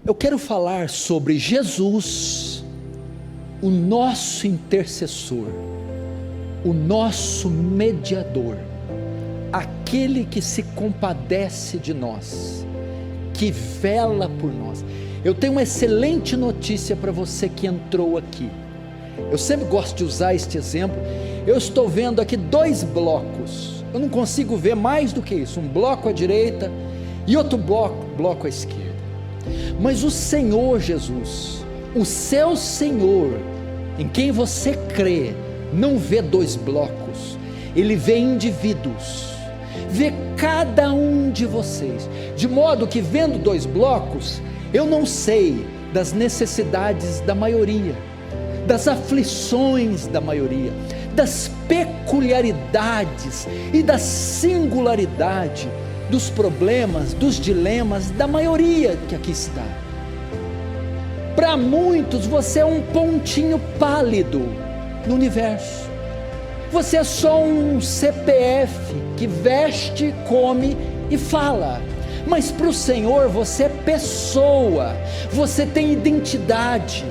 Eu quero falar sobre Jesus, o nosso intercessor, o nosso mediador, aquele que se compadece de nós, que vela por nós. Eu tenho uma excelente notícia para você que entrou aqui. Eu sempre gosto de usar este exemplo. Eu estou vendo aqui 2 blocos, eu não consigo ver mais do que isso, um bloco à direita e outro bloco à esquerda. Mas o Senhor Jesus, o seu Senhor, em quem você crê, não vê 2 blocos, Ele vê indivíduos, vê cada um de vocês, de modo que vendo 2 blocos, eu não sei das necessidades da maioria, das aflições da maioria, das peculiaridades e da singularidade dos problemas, dos dilemas da maioria que aqui está. Para muitos você é um pontinho pálido no universo, você é só um CPF que veste, come e fala, mas para o Senhor você é pessoa, você tem identidade,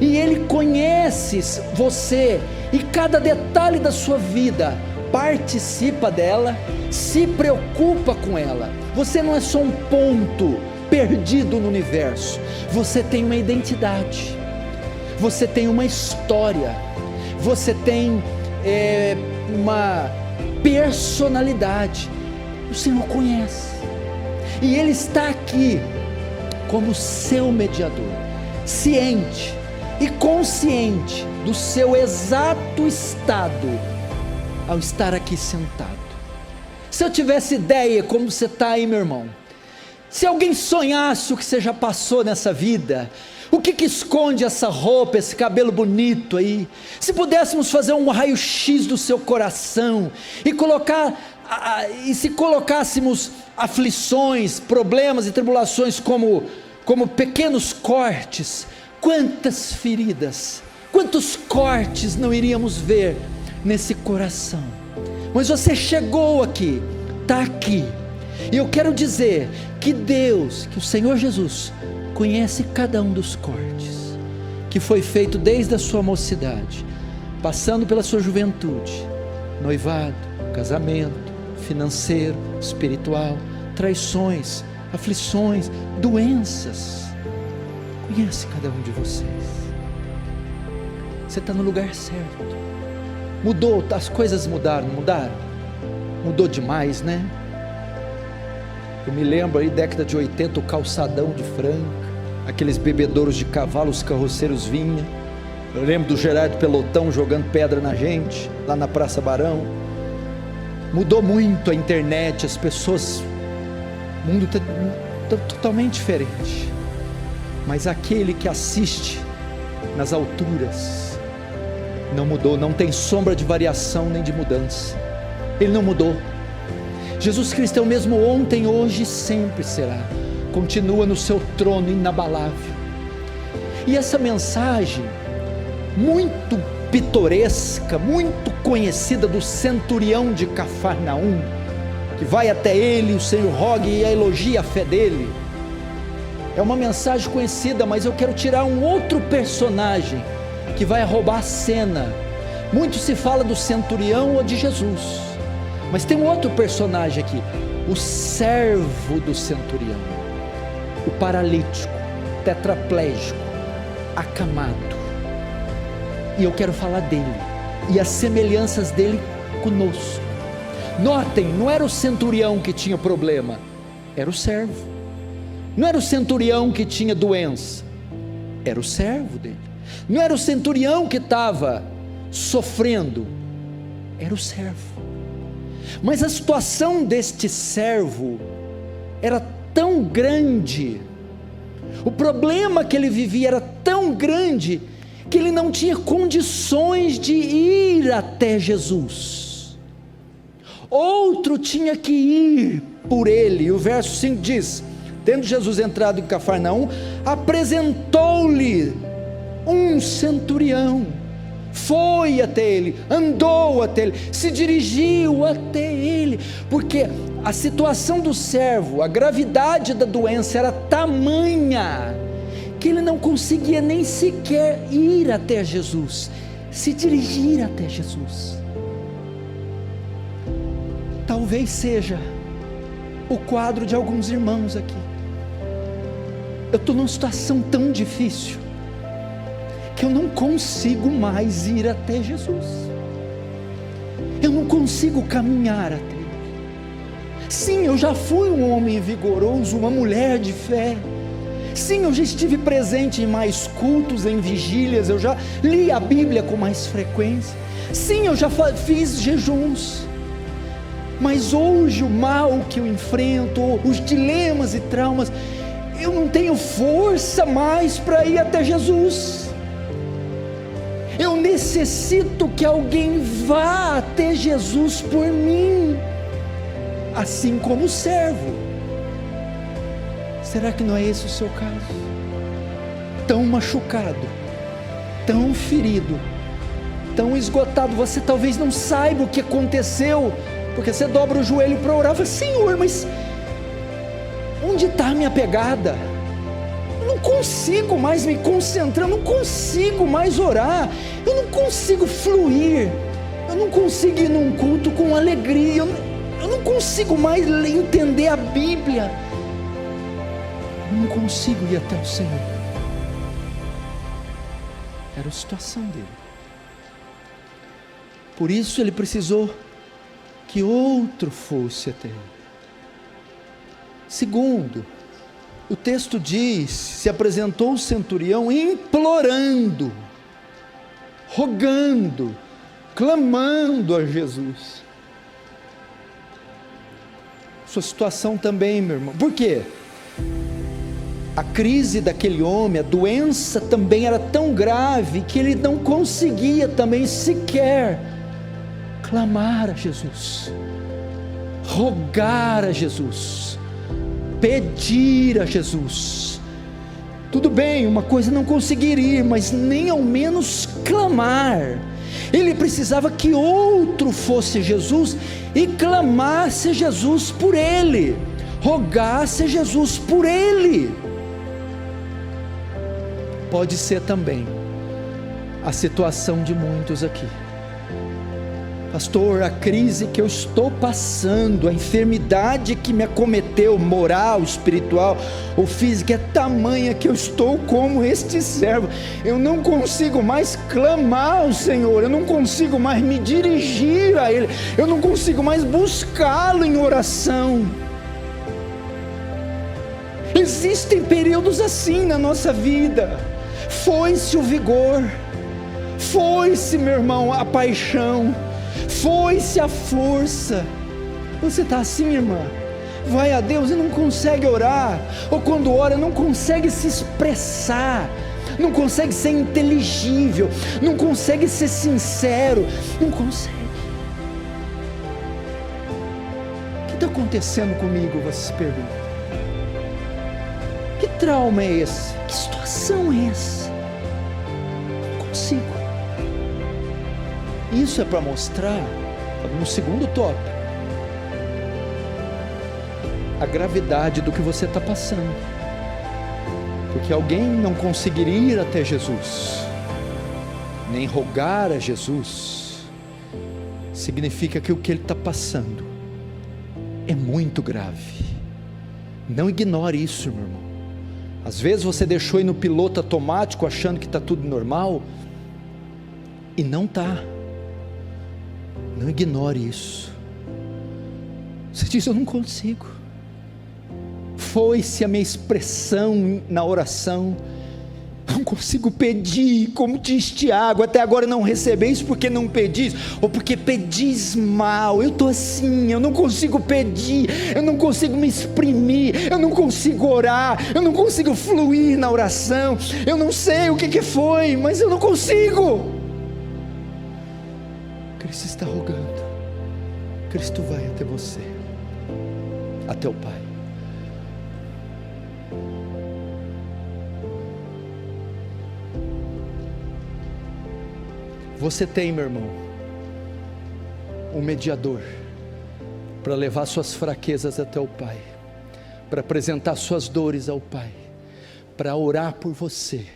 e Ele conhece você, e cada detalhe da sua vida, participa dela, se preocupa com ela. Você não é só um ponto perdido no universo, você tem uma identidade, você tem uma história, você tem uma personalidade. O Senhor conhece, e Ele está aqui como seu mediador, ciente e consciente do seu exato estado ao estar aqui sentado. Se eu tivesse ideia como você está aí, meu irmão, se alguém sonhasse o que você já passou nessa vida, o que esconde essa roupa, esse cabelo bonito aí, se pudéssemos fazer um raio-x do seu coração e se colocássemos aflições, problemas e tribulações como pequenos cortes, quantas feridas, quantos cortes não iríamos ver nesse coração? Mas você chegou aqui, está aqui, e eu quero dizer que Deus, que o Senhor Jesus conhece cada um dos cortes que foi feito desde a sua mocidade, passando pela sua juventude, noivado, casamento, financeiro, espiritual, traições, aflições, doenças. Conhece cada um de vocês. Você está no lugar certo. Mudou, as coisas mudaram, mudou demais, né? Eu me lembro aí, década de 80, o calçadão de Franca, aqueles bebedouros de cavalo, os carroceiros vinham. Eu lembro do Gerardo Pelotão jogando pedra na gente, lá na Praça Barão. Mudou muito a internet, as pessoas, o mundo está totalmente diferente. Mas aquele que assiste nas alturas não mudou, não tem sombra de variação nem de mudança. Ele não mudou. Jesus Cristo é o mesmo ontem, hoje e sempre será. Continua no seu trono inabalável. E essa mensagem muito pitoresca, muito conhecida do centurião de Cafarnaum, que vai até ele, o Senhor roga e elogia a fé dele, é uma mensagem conhecida, mas eu quero tirar um outro personagem que vai roubar a cena. Muito se fala do centurião ou de Jesus, mas tem um outro personagem aqui, o servo do centurião, o paralítico, tetraplégico, acamado. E eu quero falar dele e as semelhanças dele conosco. Notem, não era o centurião que tinha problema, era o servo. Não era o centurião que tinha doença, era o servo dele. Não era o centurião que estava sofrendo, era o servo. Mas a situação deste servo era tão grande, o problema que ele vivia era tão grande, que ele não tinha condições de ir até Jesus. Outro tinha que ir por ele. E o verso 5 diz: tendo Jesus entrado em Cafarnaum, apresentou-lhe um centurião, foi até ele, andou até ele, se dirigiu até ele, porque a situação do servo, a gravidade da doença era tamanha, que ele não conseguia nem sequer ir até Jesus, se dirigir até Jesus. Talvez seja o quadro de alguns irmãos aqui. Eu estou numa situação tão difícil que eu não consigo mais ir até Jesus. Eu não consigo caminhar até Ele. Sim, eu já fui um homem vigoroso, uma mulher de fé. Sim, eu já estive presente em mais cultos, em vigílias. Eu já li a Bíblia com mais frequência. Sim, eu já fiz jejuns. Mas hoje o mal que eu enfrento, os dilemas e traumas, eu não tenho força mais para ir até Jesus. Eu necessito que alguém vá até Jesus por mim, assim como o servo. Será que não é esse o seu caso? Tão machucado, tão ferido, tão esgotado, você talvez não saiba o que aconteceu, porque você dobra o joelho para orar e fala: Senhor, mas onde está a minha pegada? Eu não consigo mais me concentrar, eu não consigo mais orar, eu não consigo fluir, eu não consigo ir num culto com alegria, eu não consigo mais entender a Bíblia, eu não consigo ir até o Senhor. Era a situação dele. Por isso ele precisou que outro fosse até ele. Segundo, o texto diz: se apresentou o centurião implorando, rogando, clamando a Jesus. Sua situação também, meu irmão. Por quê? A crise daquele homem, a doença também era tão grave que ele não conseguia também sequer clamar a Jesus, rogar a Jesus, pedir a Jesus. Tudo bem, uma coisa não conseguir ir, mas nem ao menos clamar. Ele precisava que outro fosse Jesus e clamasse Jesus por ele, rogasse Jesus por ele. Pode ser também a situação de muitos aqui. Pastor, a crise que eu estou passando, a enfermidade que me acometeu, moral, espiritual ou física, é tamanha que eu estou como este servo. Eu não consigo mais clamar ao Senhor, eu não consigo mais me dirigir a Ele, eu não consigo mais buscá-lo em oração. Existem períodos assim na nossa vida. Foi-se o vigor, foi-se, meu irmão, a paixão, foi-se a força. Você está assim, irmã, vai a Deus e não consegue orar, ou quando ora não consegue se expressar, não consegue ser inteligível, não consegue ser sincero, não consegue. O que está acontecendo comigo, você se pergunta? Que trauma é esse? Que situação é essa? Não consigo. Isso é para mostrar, no segundo tópico, a gravidade do que você está passando. Porque alguém não conseguir ir até Jesus, nem rogar a Jesus, significa que o que ele está passando é muito grave. Não ignore isso, meu irmão. Às vezes você deixou ir no piloto automático achando que está tudo normal, e não está. Não ignore isso. Você diz: eu não consigo. Foi-se a minha expressão na oração. Não consigo pedir, como diz Tiago, até agora não recebeis porque não pedis, ou porque pedis mal. Eu estou assim, eu não consigo pedir, eu não consigo me exprimir, eu não consigo orar, eu não consigo fluir na oração, eu não sei o que foi, mas eu não consigo. Cristo está rogando, Cristo vai até você, até o Pai. Você tem, meu irmão, um mediador para levar suas fraquezas até o Pai, para apresentar suas dores ao Pai, para orar por você,